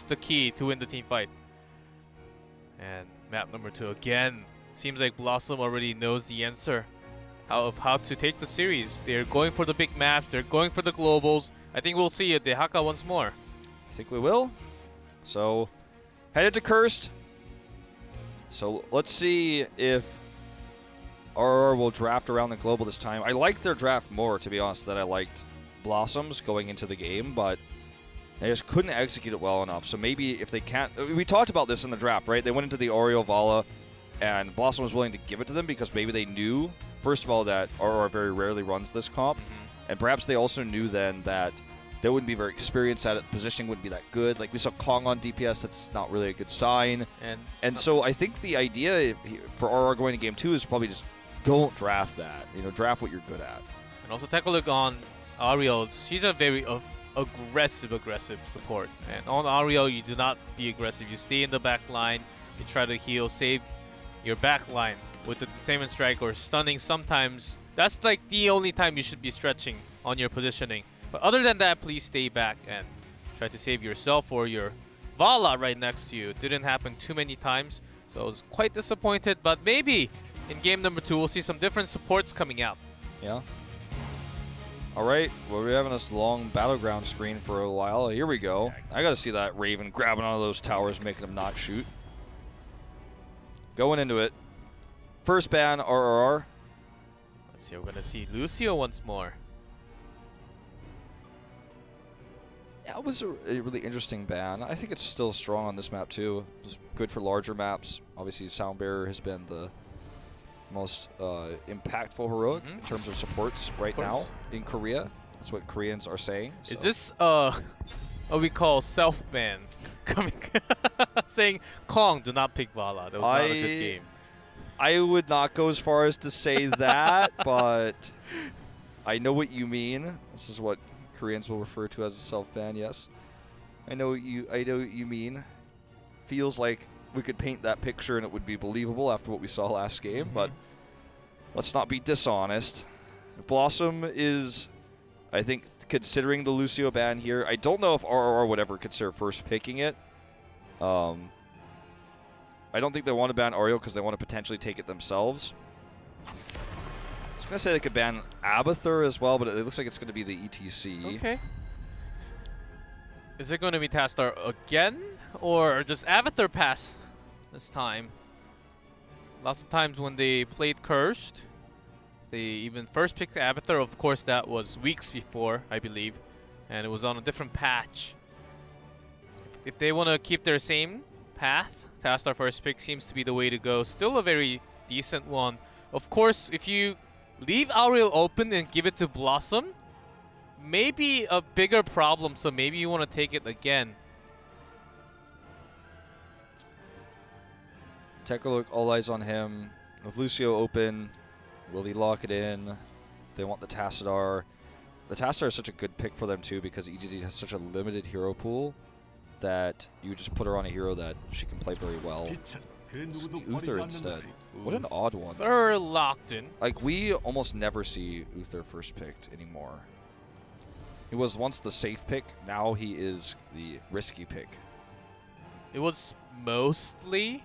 That's the key to win the team fight. And map number 2 again. Seems like BlossoM already knows the answer of how to take the series. They're going for the big maps. They're going for the globals. I think we'll see it. Dehaka once more. I think we will. So, headed to Cursed. So, let's see if RRR will draft around the global this time. I like their draft more, to be honest, than I liked BlossoM's going into the game, but they just couldn't execute it well enough. So maybe if they can't... We talked about this in the draft, right? They went into the Oreo Vala, and BlossoM was willing to give it to them because maybe they knew, first of all, that RRR very rarely runs this comp, and perhaps they also knew then that they wouldn't be very experienced at it. Positioning wouldn't be that good. Like we saw Kong on DPS, that's not really a good sign. And so I think the idea for RRR going to game 2 is probably just don't draft that. You know, draft what you're good at. And also take a look on Ariel. She's a very aggressive support. And on Ariel, you do not be aggressive. You stay in the back line. You try to heal, save your back line with the Detainment Strike or stunning sometimes. That's like the only time you should be stretching on your positioning. But other than that, please stay back and try to save yourself or your Vala right next to you. It didn't happen too many times, so I was quite disappointed. But maybe in game number 2, we'll see some different supports coming out. Yeah. All right, well, we're having this long battleground screen for a while. Here we go. I got to see that Raven grabbing onto those towers, making him not shoot. Going into it. First ban, RRR. Let's see, we're going to see Lucio once more. Yeah, it was a really interesting ban. I think it's still strong on this map, too. It's good for larger maps. Obviously, Soundbearer has been the most impactful heroic in terms of supports right now in Korea. That's what Koreans are saying. So. Is this what we call self-ban? Coming saying, Kong, do not pick Vala. That was not a good game. I would not go as far as to say that, but I know what you mean. This is what Koreans will refer to as a self-ban, yes. I know what you mean. Feels like we could paint that picture and it would be believable after what we saw last game, but let's not be dishonest. BlossoM is, I think, considering the Lucio ban here. I don't know if RRR would ever consider first picking it. I don't think they want to ban Ariel because they want to potentially take it themselves. I was going to say they could ban Abathur as well, but it looks like it's going to be the ETC. Okay. Is it going to be Tastar again? Or just Abathur pass this time? Lots of times when they played Cursed, they even first picked Abathur. Of course, that was weeks before, I believe. And it was on a different patch. If they want to keep their same path, Tastar first pick seems to be the way to go. Still a very decent one. Of course, if you leave Ariel open and give it to BlossoM, maybe a bigger problem, so maybe you want to take it again. Take a look, all eyes on him. With Lucio open, will he lock it in? They want the Tassadar. The Tassadar is such a good pick for them too because HGC has such a limited hero pool that you just put her on a hero that she can play very well. Uther instead. What an odd one. They're locked in. Like, we almost never see Uther first picked anymore. He was once the safe pick, now he is the risky pick. It was mostly,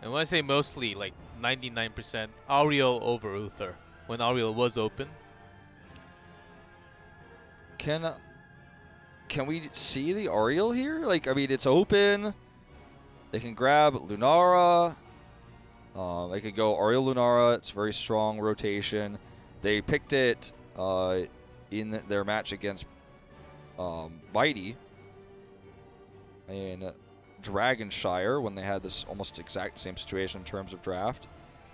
and when I say mostly, like 99% Ariel over Uther when Ariel was open. Can we see the Ariel here? Like, I mean, it's open. They can grab Lunara. They could go Ariel Lunara. It's very strong rotation. They picked it in their match against Mighty in Dragonshire when they had this almost exact same situation in terms of draft.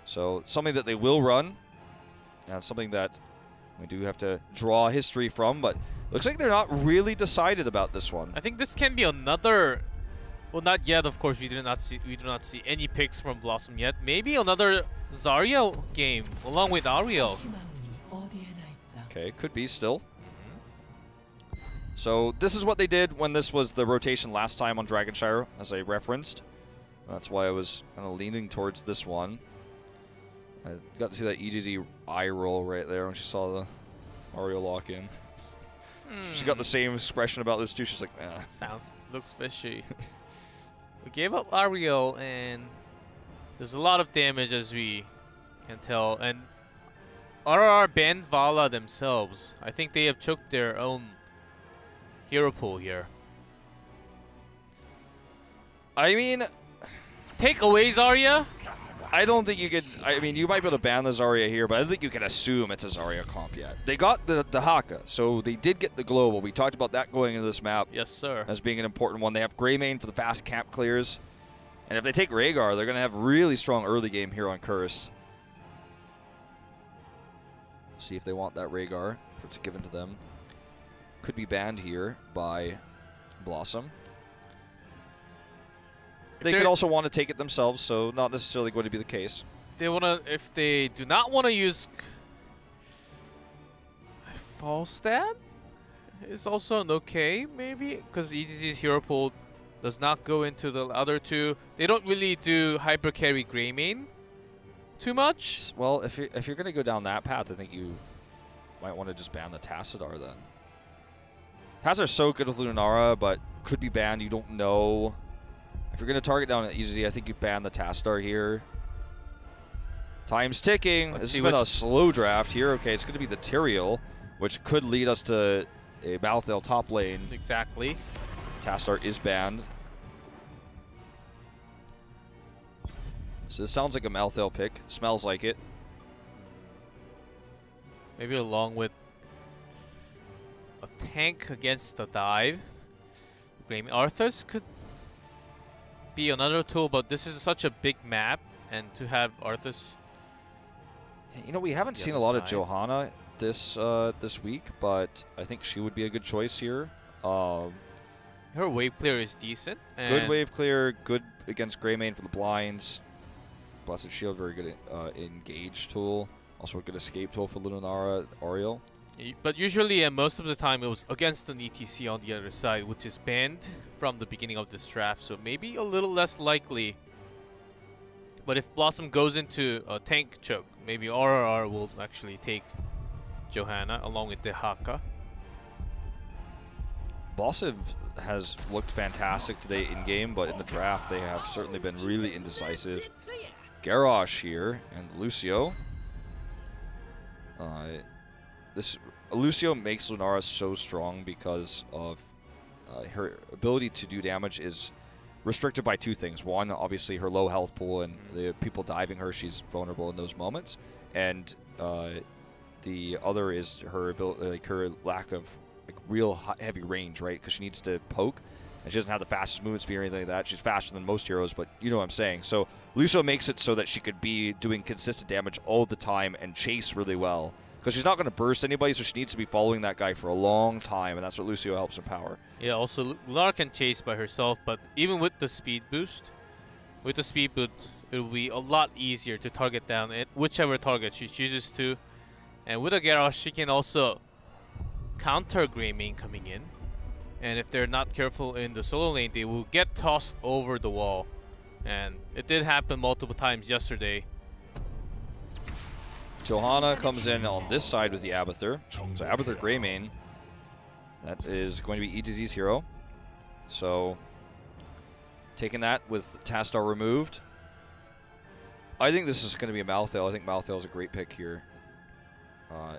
So something that they will run, and something that we do have to draw history from, but looks like they're not really decided about this one. I think this can be another, well, not yet, of course. We do not see any picks from BlossoM yet. Maybe another Zarya game along with Ariel. Okay, could be still. So this is what they did when this was the rotation last time on Dragonshire, as I referenced. That's why I was kind of leaning towards this one. I got to see that EGZ eye roll right there when she saw the Ariel lock in. She got the same expression about this too. She's like, eh. Sounds Looks fishy. We gave up Ariel, and there's a lot of damage as we can tell. And RRR banned Vala themselves. I think they have choked their own hero pool here. I mean, take away Zarya? I don't think you could. I mean, you might be able to ban the Zarya here, but I don't think you can assume it's a Zarya comp yet. They got the Haka, so they did get the global. We talked about that going into this map. Yes, sir. As being an important one. They have Greymane for the fast camp clears. And if they take Rhaegar, they're going to have really strong early game here on Cursed. See if they want that Rhaegar, if it's given to them. Could be banned here by BlossoM. They could also want to take it themselves, so not necessarily going to be the case. They wanna, if they do not want to use Falstad, is also an okay, maybe, because ETZ's hero pool does not go into the other two. They don't really do hyper carry Greymane too much. Well, if you're going to go down that path, I think you might want to just ban the Tassadar then. Tassadar's so good with Lunara, but could be banned. You don't know. If you're going to target down easy, I think you ban the Tassadar here. Time's ticking. This has been a slow draft here. Okay, it's going to be the Tyrael, which could lead us to a Malthael top lane. Exactly. Tassadar is banned. So this sounds like a Malthael pick. Smells like it. Maybe along with a tank against the dive. Greymane Arthas could be another tool, but this is such a big map, and to have Arthas. You know, we haven't seen a lot of Johanna this week, but I think she would be a good choice here. Her wave clear is decent. Good wave clear, good against Greymane for the blinds. Blessed Shield, very good engage tool. Also a good escape tool for Lunara, Ariel. But usually, and most of the time, it was against an ETC on the other side, which is banned from the beginning of this draft, so maybe a little less likely. But if BlossoM goes into a tank choke, maybe RRR will actually take Johanna along with the Haka. BlossoM has looked fantastic today in-game, but in the draft, they have certainly been really indecisive. Garrosh here, and Lucio. Lucio makes Lunara so strong because of her ability to do damage is restricted by two things. One, obviously her low health pool and the people diving her, she's vulnerable in those moments. And the other is her ability, like her lack of real heavy range, right? Because she needs to poke, and she doesn't have the fastest movement speed or anything like that. She's faster than most heroes, but you know what I'm saying. So Lucio makes it so that she could be doing consistent damage all the time and chase really well. Because she's not going to burst anybody, so she needs to be following that guy for a long time, and that's what Lucio helps empower. Yeah, also, Lara can chase by herself, but even with the speed boost, it will be a lot easier to target down whichever target she chooses to. And with a Garrosh, she can also counter Greymane coming in. And if they're not careful in the solo lane, they will get tossed over the wall. And it did happen multiple times yesterday. Johanna comes in on this side with the Abathur. So Abathur Greymane. That is going to be ETZ's hero. So taking that with Tassadar removed. I think this is going to be a Malthael. I think Malthael is a great pick here.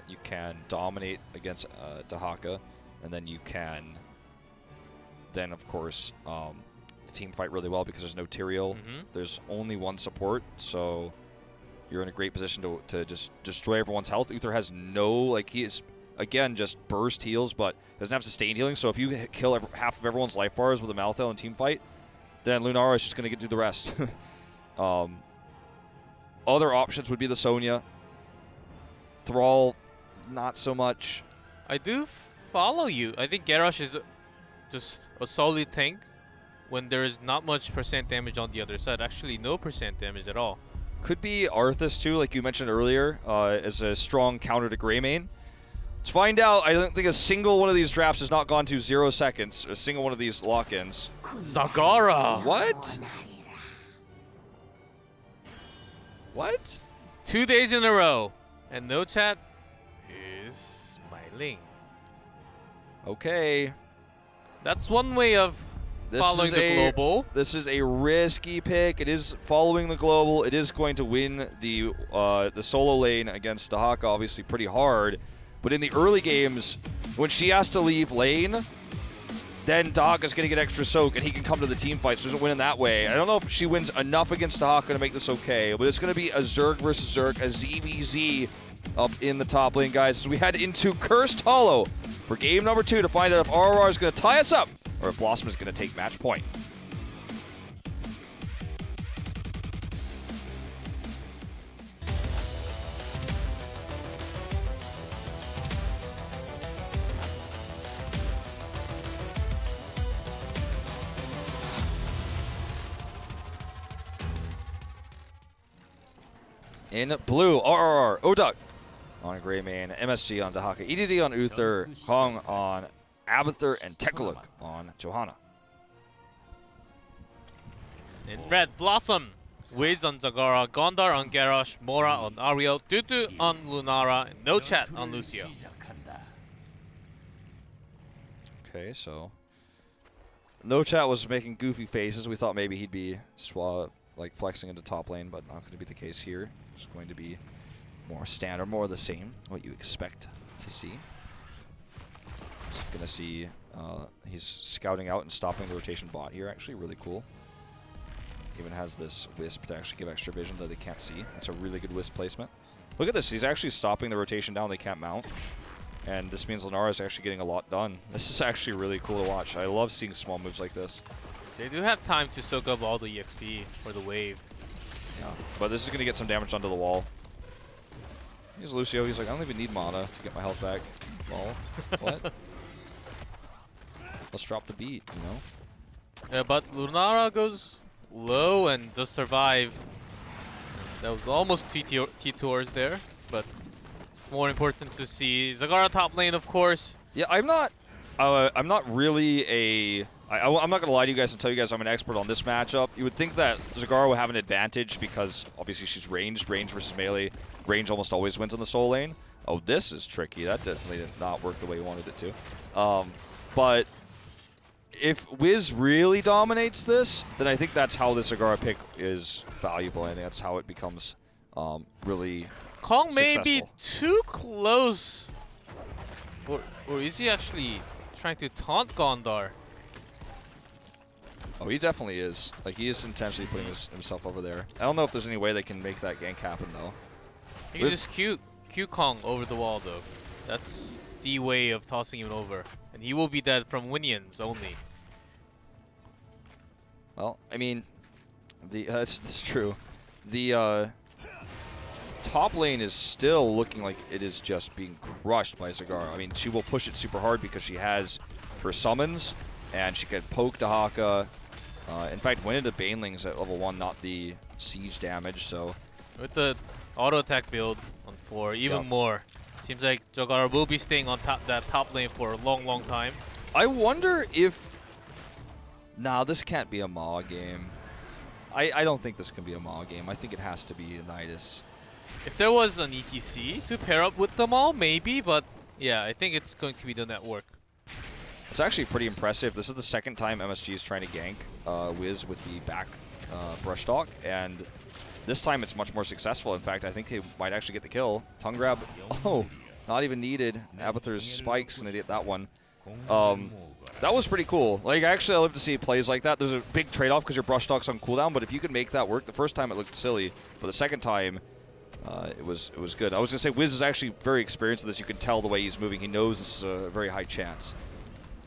You can dominate against Dahaka, and then you can of course team fight really well because there's no Tyrael. There's only one support, so you're in a great position to just destroy everyone's health. Uther has no, like, he is, again, just burst heals, but doesn't have sustained healing. So if you kill half of everyone's life bars with a Malthael in team fight, then Lunara is just going to do the rest. Other options would be the Sonya. Thrall, not so much. I do follow you. I think Garrosh is just a solid tank when there is not much percent damage on the other side. Actually, no percent damage at all. Could be Arthas too, like you mentioned earlier, as a strong counter to Greymane. Let's find out. I don't think a single one of these drafts has not gone to 0 seconds. A single one of these lock-ins. Zagara! What? What? 2 days in a row. And no chat is smiling. Okay. That's one way of following the global. This is a risky pick. It is following the global. It is going to win the solo lane against Dahaka, obviously pretty hard. But in the early games, when she has to leave lane, then Dahaka's going to get extra soak, and he can come to the team fight, so doesn't win in that way. I don't know if she wins enough against Dahaka to make this okay, but it's going to be a Zerg versus Zerg, a ZVZ up in the top lane, guys, as we head into Cursed Hollow for game number 2 to find out if RRR is going to tie us up or if BlossoM is going to take match point. In blue, RRR, Oduk on Greymane, MSG on Dahaka, EDZ on Uther, Hong on Abathur, and Tekaluk on Johanna. In red, BlossoM, Wiz on Zagara, Gondar on Garrosh, Mora on Ariel, Tutu on Lunara, and No Chat on Lucio. Okay, so No Chat was making goofy faces. We thought maybe he'd be like flexing into top lane, but not going to be the case here. It's going to be more standard, more of the same, what you expect to see. So going to see he's scouting out and stopping the rotation bot here. Actually, really cool. Even has this Wisp to actually give extra vision that they can't see. That's a really good Wisp placement. Look at this. He's actually stopping the rotation down. They can't mount. And this means Lunara is actually getting a lot done. This is actually really cool to watch. I love seeing small moves like this. They do have time to soak up all the EXP for the wave. Yeah, but this is going to get some damage onto the wall. Here's Lucio. He's like, I don't even need mana to get my health back. Well, what? Let's drop the beat, you know? Yeah, but Lunara goes low and does survive. That was almost T-Tours there, but it's more important to see Zagara top lane, of course. Yeah, I'm not really a... I'm not going to lie to you guys and tell you guys I'm an expert on this matchup. You would think that Zagara would have an advantage because obviously she's ranged. Range versus melee. Range almost always wins on the solo lane. Oh, this is tricky. That definitely did not work the way you wanted it to. But if Wiz really dominates this, then I think that's how the Zagara pick is valuable. I think that's how it becomes really Kong may successful. be too close. Or is he actually trying to taunt Gondar? Oh, he definitely is. Like, he is intentionally putting himself over there. I don't know if there's any way they can make that gank happen, though. He can just Q Kong over the wall, though. That's the way of tossing him over. And he will be dead from Winions only. Well, I mean, that's true. The top lane is still looking like it is just being crushed by Zagara. I mean, she will push it super hard because she has her summons, and she can poke Dahaka. In fact, went into Banelings at level 1, not the siege damage, so... With the auto attack build on 4, even more. Seems like Zagara will be staying on that top lane for a long, long time. I wonder if... Nah, this can't be a Maw game. I don't think this can be a Maw game. I think it has to be a Nidus. If there was an ETC to pair up with them all, maybe, but yeah, I think it's going to be the network. It's actually pretty impressive. This is the second time MSG is trying to gank Wiz with the back brush stalk, and this time it's much more successful. In fact, I think they might actually get the kill. Tongue grab, oh, not even needed. Abathur's spike's gonna get that one. That was pretty cool. Like, actually, I love to see plays like that. There's a big trade-off because your brush stalk's on cooldown, but if you could make that work, the first time it looked silly, but the second time, it was good. I was gonna say Wiz is actually very experienced with this. You can tell the way he's moving. He knows this is a very high chance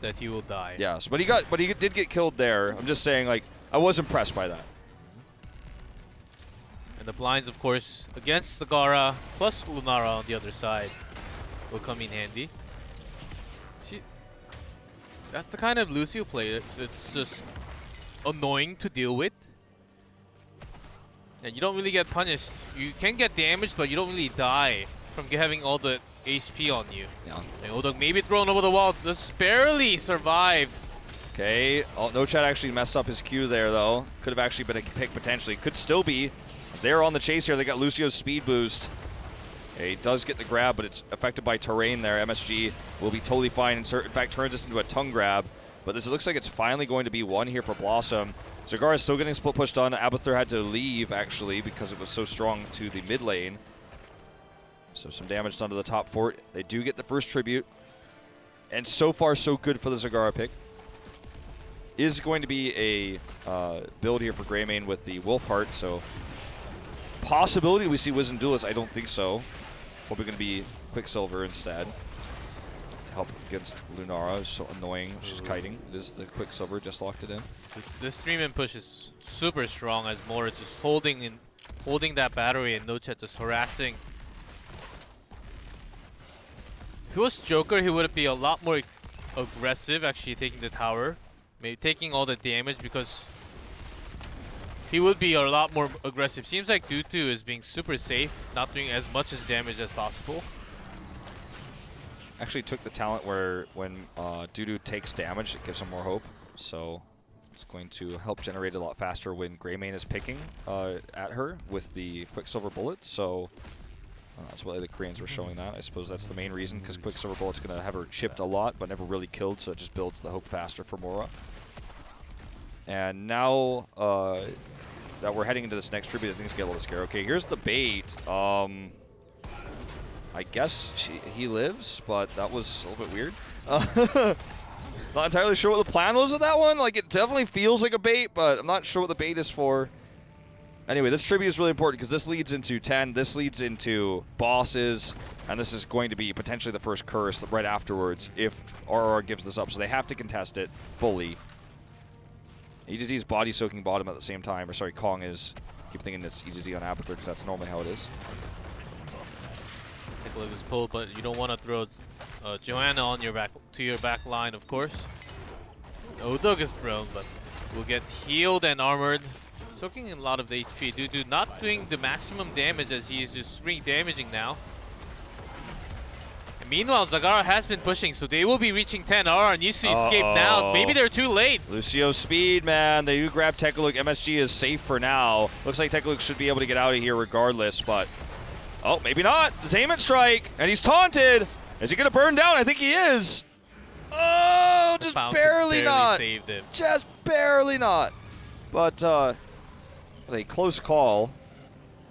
that he will die. Yes, but he did get killed there. I'm just saying, like, I was impressed by that. And the blinds, of course, against Zagara plus Lunara on the other side will come in handy. See, that's the kind of Lucio play. It's just annoying to deal with. And you don't really get punished. You can get damaged, but you don't really die from having all the HP on you. Yeah. And Oduk maybe thrown over the wall, just barely survived. Okay, No Chat actually messed up his Q there, though. Could have actually been a pick, potentially. Could still be. They're on the chase here. They got Lucio's speed boost. Okay, he does get the grab, but it's affected by terrain there. MSG will be totally fine. In fact, turns this into a tongue grab. But this looks like it's finally going to be one here for BlossoM. Zagara is still getting split pushed on. Abathur had to leave, actually, because it was so strong to the mid lane. So some damage done to the top fort. They do get the first tribute. And so far, so good for the Zagara pick. Is going to be a build here for Greymane with the Wolfheart, so possibility we see Wisdom Duelist. I don't think so. Probably going to be Quicksilver instead to help against Lunara. It's so annoying. She's kiting. It is the Quicksilver, just locked it in. This stream and push is super strong as Mora just holding that battery and Nochet just harassing. If he was Joker, he would be a lot more aggressive, actually taking the tower. Maybe taking all the damage because he would be a lot more aggressive. Seems like Dutu is being super safe, not doing as much as damage as possible. Actually took the talent where when Dudu takes damage, it gives him more hope. So it's going to help generate a lot faster when Greymane is picking at her with the Quicksilver bullets. So that's why the Koreans were showing that. I suppose that's the main reason, because Quicksilver bullet's going to have her chipped a lot, but never really killed, so it just builds the hope faster for Mora. And now that we're heading into this next tribute, things get a little scary. Okay, here's the bait. I guess he lives, but that was a little bit weird. Not entirely sure what the plan was with that one. Like, it definitely feels like a bait, but I'm not sure what the bait is for. Anyway, this tribute is really important because this leads into 10, this leads into bosses, and this is going to be potentially the first curse right afterwards if RR gives this up. So they have to contest it fully. HGC is body soaking bottom at the same time. Or sorry, Kong is. Keep thinking it's HGC on Abathur because that's normally how it is. Take a look at this pull, but you don't want to throw Joanna on your back line, of course. Odog is thrown, but will get healed and armored. Soaking in a lot of the HP. Dudu not doing the maximum damage as he is just re-damaging now. And meanwhile, Zagara has been pushing, so they will be reaching 10. RR needs to escape now. Maybe they're too late. Lucio speed, man. They do grab Tekaluk. MSG is safe for now. Looks like Tekaluk should be able to get out of here regardless, but... Oh, maybe not. Zayman strike, and he's taunted. Is he going to burn down? I think he is. Oh, just barely not. Saved him. Just barely not. But, a close call.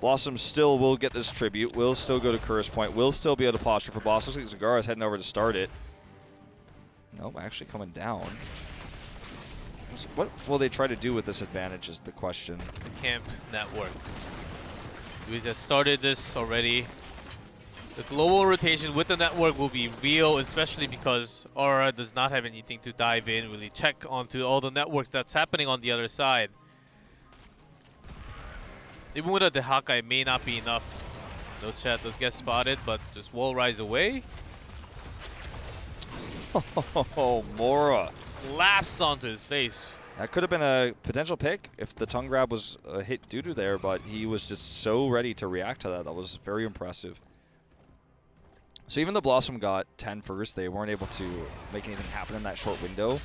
BlossoM still will get this tribute, will still go to Curse Point, will still be able to posture for boss. Looks like Zagara is heading over to start it. Nope, actually coming down. So what will they try to do with this advantage is the question. The camp network. We just started this already. The global rotation with the network will be real, especially because Aura does not have anything to dive in, really check onto all the networks that's happening on the other side. Even with a Dehaka, it may not be enough. No chat does get spotted, but just wall rise away. Oh, Mora. Slaps onto his face. That could have been a potential pick if the tongue grab was a hit Dudu there, but he was just so ready to react to that. That was very impressive. So even though BlossoM got 10 first, they weren't able to make anything happen in that short window.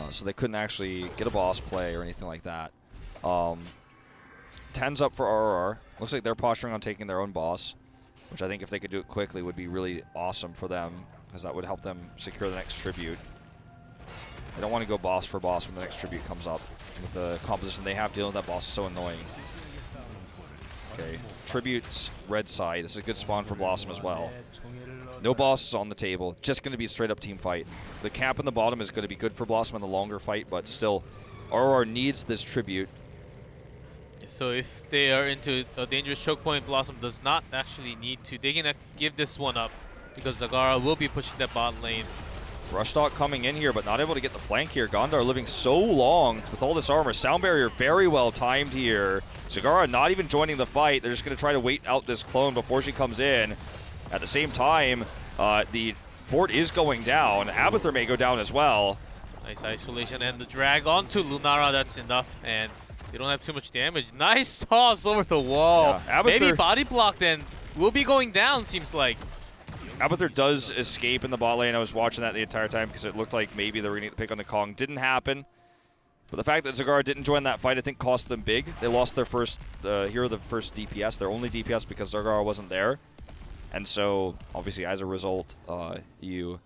So they couldn't actually get a boss play or anything like that. 10's up for RRR. Looks like they're posturing on taking their own boss, which I think if they could do it quickly would be really awesome for them, because that would help them secure the next tribute. They don't want to go boss for boss when the next tribute comes up. With the composition they have, dealing with that boss is so annoying. Okay, tributes red side. This is a good spawn for BlossoM as well. No bosses on the table, just going to be a straight up team fight. The camp in the bottom is going to be good for BlossoM in the longer fight, but still, RR needs this tribute. So if they are into a dangerous choke point, BlossoM does not actually need to. They can give this one up because Zagara will be pushing that bot lane. Rushdock coming in here, but not able to get the flank here. Gondar living so long with all this armor. Sound barrier very well timed here. Zagara not even joining the fight. They're just going to try to wait out this clone before she comes in. At the same time, the fort is going down. Abathur may go down as well. Nice isolation and the drag onto Lunara. That's enough, and they don't have too much damage. Nice toss over the wall. Yeah, maybe body blocked and will be going down, seems like. Abathur does escape in the bot lane. I was watching that the entire time because it looked like maybe they were going to get the pick on the Kong. Didn't happen. But the fact that Zagara didn't join that fight, I think, cost them big. They lost their first hero, the first DPS, their only DPS because Zagara wasn't there. And so, obviously, as a result, you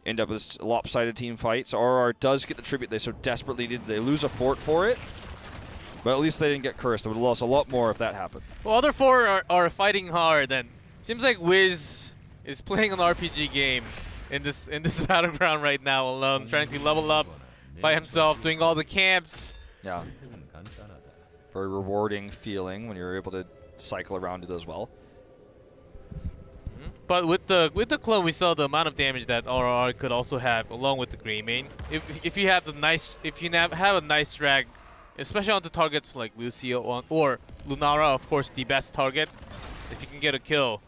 end up with this lopsided team fight. So RRR does get the tribute they so desperately needed. They lose a fort for it, but at least they didn't get cursed. They would have lost a lot more if that happened. Well, other four are fighting hard, and seems like Wiz is playing an RPG game in this battleground right now alone, trying to level up by himself, doing all the camps. Yeah. Very rewarding feeling when you're able to cycle around to those well. But with the clone, we saw the amount of damage that RRR could also have, along with the Greymane. If you have have a nice drag, especially on the targets like Lucio or Lunara, of course, the best target. If you can get a kill,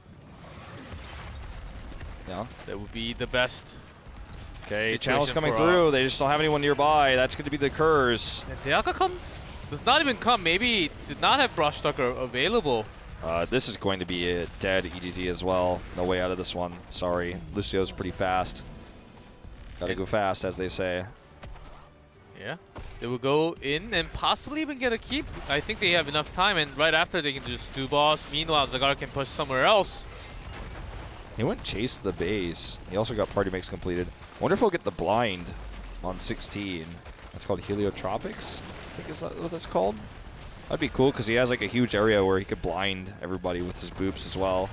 yeah, that would be the best. Okay, channel's coming through. They just don't have anyone nearby. That's going to be the curse. And Deaka does not even come. Maybe did not have Brush Tucker available. This is going to be a dead EGT as well. No way out of this one. Sorry. Lucio's pretty fast. Gotta go fast, as they say. Yeah. They will go in and possibly even get a keep. I think they have enough time, and right after they can just do boss. Meanwhile, Zagara can push somewhere else. He went chase the base. He also got party mix completed. I wonder if he'll get the blind on 16. That's called Heliotropics, I think is that what that's called? That'd be cool because he has like a huge area where he could blind everybody with his boops as well.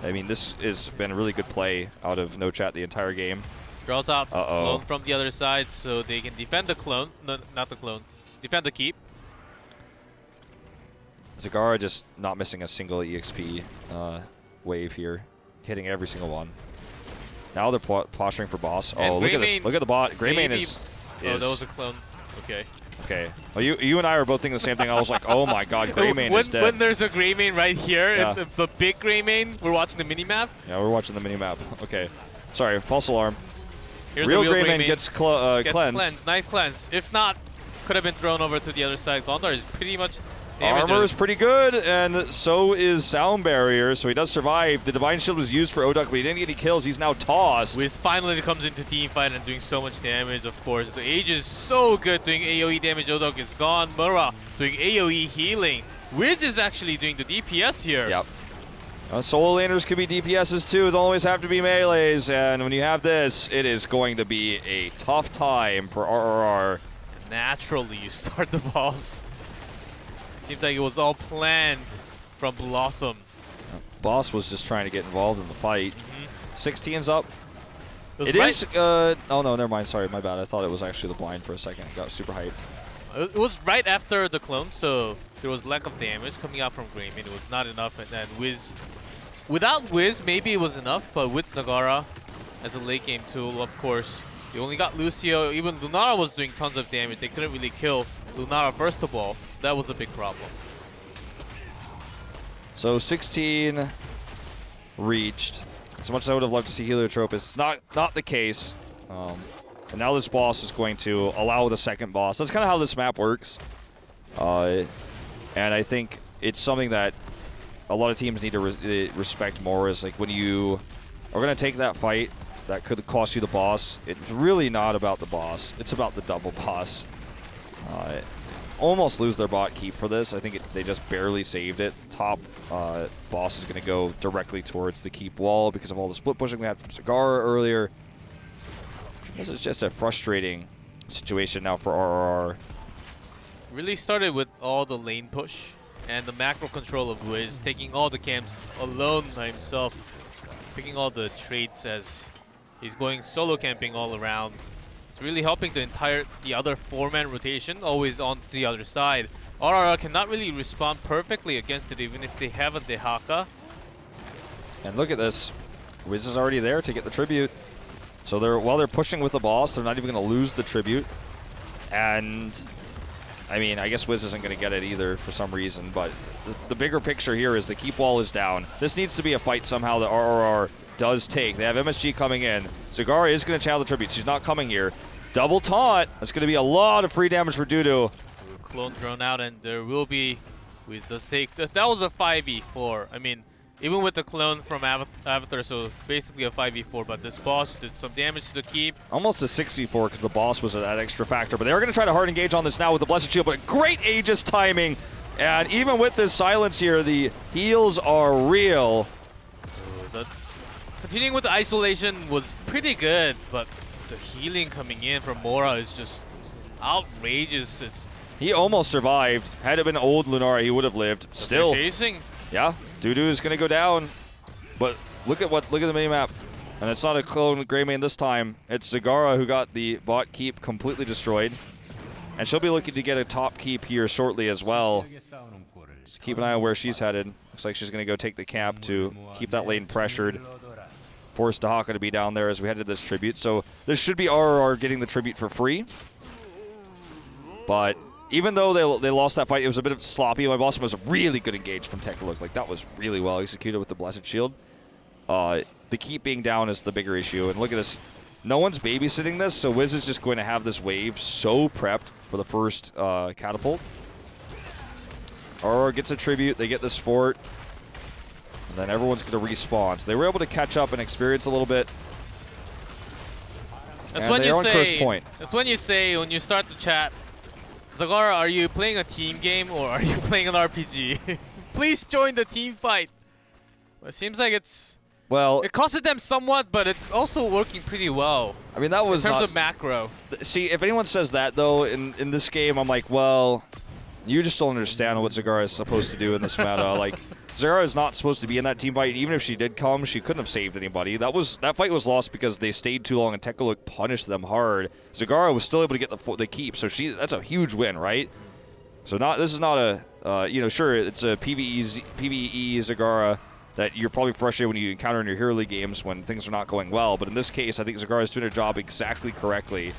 I mean, this has been a really good play out of No Chat the entire game. Draws out clone from the other side so they can defend the clone. No, not the clone. Defend the keep. Zagara just not missing a single EXP wave here. Hitting every single one. Now they're posturing for boss. And oh, look at this. Look at the bot. Greymane is... Oh, that was a clone. Okay. Okay. Well, you and I were both thinking the same thing. I was like, oh my god, Greymane is dead. When there's a Greymane right here, yeah. the big Greymane, we're watching the minimap. Yeah, we're watching the minimap. Okay. Sorry, false alarm. Here's real Greymane gets cleansed. Nice cleanse. If not, could have been thrown over to the other side. Gondar is pretty much damaged. Armor is pretty good, and so is Sound Barrier, so he does survive. The Divine Shield was used for Oduk, but he didn't get any kills. He's now tossed. Wiz finally comes into team fight and doing so much damage, of course. The Age is so good doing AoE damage. Oduk is gone. Mura doing AoE healing. Wiz is actually doing the DPS here. Yep. Solo laners could be DPSs too. It don't always have to be melees, and when you have this, it is going to be a tough time for RRR. Naturally, you start the boss. Seems like it was all planned from BlossoM. Boss was just trying to get involved in the fight. 16's up. It right. is. Oh no, never mind. Sorry, my bad. I thought it was actually the blind for a second. Got super hyped. It was right after the clone, so there was lack of damage coming out from Greymane. It was not enough, and then Wiz. Without Wiz, maybe it was enough, but with Zagara as a late game tool, of course, they only got Lucio. Even Lunara was doing tons of damage. They couldn't really kill Lunara first of all. That was a big problem. So 16 reached. As much as I would have loved to see Heliotrope, it's not the case. And now this boss is going to allow the second boss. That's kind of how this map works. And I think it's something that a lot of teams need to respect more, is like when you are going to take that fight that could cost you the boss, it's really not about the boss. It's about the double boss. Almost lose their bot keep for this. I think they just barely saved it. Top boss is going to go directly towards the keep wall because of all the split pushing we had from Zagara earlier. This is just a frustrating situation now for RRR. Really started with all the lane push and the macro control of Wiz, taking all the camps alone by himself, picking all the traits as he's going solo camping all around. It's really helping the other four-man rotation, always on the other side. RRR cannot really respond perfectly against it, even if they have a Dehaka. And look at this. Wiz is already there to get the tribute. So while they're pushing with the boss, they're not even going to lose the tribute. And, I mean, I guess Wiz isn't going to get it either for some reason. But the bigger picture here is the keep wall is down. This needs to be a fight somehow that RRR does take. They have MSG coming in. Zagara is going to channel the tribute. She's not coming here. Double taunt. That's going to be a lot of free damage for Dudu. Clone thrown out, and there will be... Wiz does take... That was a 5v4. I mean, even with the clone from Avatar, so basically a 5v4, but this boss did some damage to the keep. Almost a 6v4 because the boss was that extra factor, but they are going to try to hard engage on this now with the Blessed Shield, but great Aegis timing. And even with this silence here, the heals are real. Continuing with the isolation was pretty good, but the healing coming in from Mora is just outrageous. He almost survived. Had it been old Lunara, he would have lived. Still chasing. Yeah, Dudu is gonna go down. But look at the mini-map. And it's not a clone Greymane this time. It's Zagara who got the bot keep completely destroyed. And she'll be looking to get a top keep here shortly as well. Just keep an eye on where she's headed. Looks like she's gonna go take the camp to keep that lane pressured. Force Dahaka to be down there as we head to this tribute. So this should be RRR getting the tribute for free. But even though they lost that fight, it was a bit of sloppy. My BlossoM was a really good engage from Tekalook. Like, that was really well executed with the Blessed Shield. The keep being down is the bigger issue. And look at this. No one's babysitting this, so Wiz is just going to have this wave so prepped for the first catapult. RRR gets a tribute. They get this fort. And then everyone's going to respawn. So they were able to catch up and experience a little bit. That's when you say. That's when you say, when you start to chat, Zagara, are you playing a team game or are you playing an RPG? Please join the team fight. Well, it seems like it's. Well, it costed them somewhat, but it's also working pretty well. I mean, that was in terms of macro. See, if anyone says that though in this game, I'm like, well, you just don't understand what Zagara is supposed to do in this meta. Like, Zagara is not supposed to be in that team fight. Even if she did come, she couldn't have saved anybody. That fight was lost because they stayed too long and Tekalook punished them hard. Zagara was still able to get the keep, so that's a huge win, right? So this is not a sure, it's a PvE Zagara that you're probably frustrated when you encounter in your Hero League games when things are not going well. But in this case, I think Zagara is doing her job exactly correctly.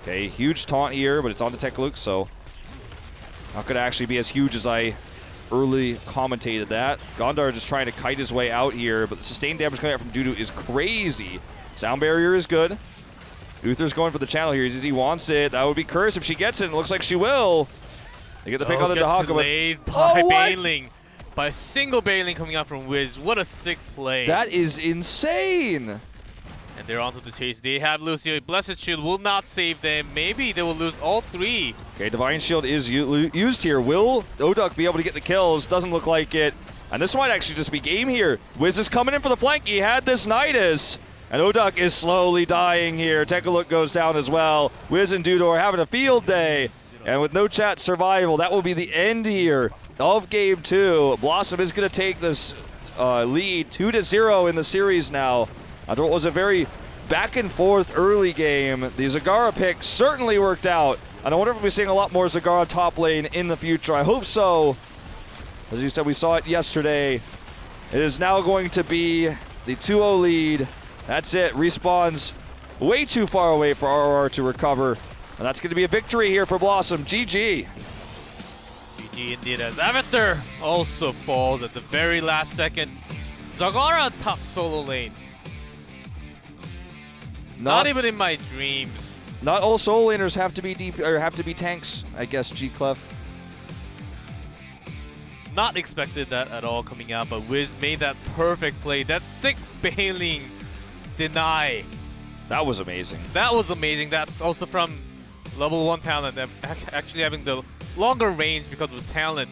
Okay, huge taunt here, but it's on to Tekalook, so not going to actually be as huge as I early commentated that. Gondar just trying to kite his way out here, but the sustained damage coming out from Dudu is crazy. Sound barrier is good. Uther's going for the channel here as he wants it. That would be Curse if she gets it, and it looks like she will. They get the pick on the Dahaka. Delayed by Bailing. By a single Bailing coming out from Wiz. What a sick play. That is insane. And they're onto the chase. They have Lucio. Blessed Shield will not save them. Maybe they will lose all three. Okay, Divine Shield is used here. Will Oduk be able to get the kills? Doesn't look like it. And this might actually just be game here. Wiz is coming in for the flank. He had this Nidus. And Oduk is slowly dying here. Tekalook goes down as well. Wiz and Dudu are having a field day. And with no chat survival, that will be the end here of Game 2. BlossoM is going to take this lead 2-0 in the series now. I thought it was a very back and forth early game. The Zagara pick certainly worked out. And I wonder if we'll be seeing a lot more Zagara top lane in the future. I hope so. As you said, we saw it yesterday. It is now going to be the 2-0 lead. That's it. Respawns way too far away for RRR to recover. And that's going to be a victory here for BlossoM. GG. GG indeed, as Avatar also falls at the very last second. Zagara top solo lane. Not even in my dreams. Not all solo laners have to be deep or have to be tanks, I guess, G-Clef. Not expected that at all coming out, but Wiz made that perfect play. That sick Bailing deny. That was amazing. That was amazing. That's also from level 1 talent, actually having the longer range because of the talent,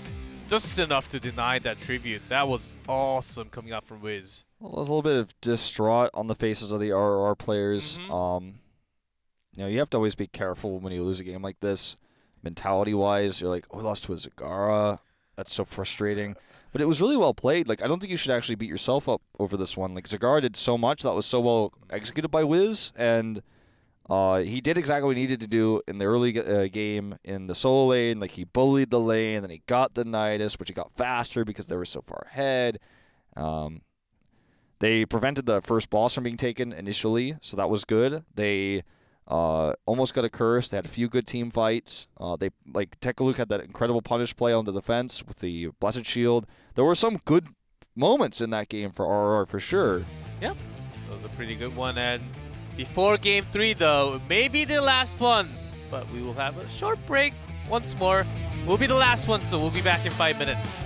just enough to deny that tribute. That was awesome coming out from Wiz. Well, there's a little bit of distraught on the faces of the RRR players. You have to always be careful when you lose a game like this. Mentality-wise, you're like, oh, we lost to a Zagara. That's so frustrating. But it was really well played. Like, I don't think you should actually beat yourself up over this one. Like, Zagara did so much. That was so well executed by Wiz, and he did exactly what he needed to do in the early game in the solo lane. Like, he bullied the lane, then he got the Nidus, which he got faster because they were so far ahead. They prevented the first boss from being taken initially, so that was good. They almost got a curse. They had a few good team fights. Tekalook had that incredible punish play on the defense with the Blessed Shield. There were some good moments in that game for RRR for sure. Yep, that was a pretty good one. And before Game 3, though, maybe the last one, but we will have a short break once more. We'll be the last one, so we'll be back in 5 minutes.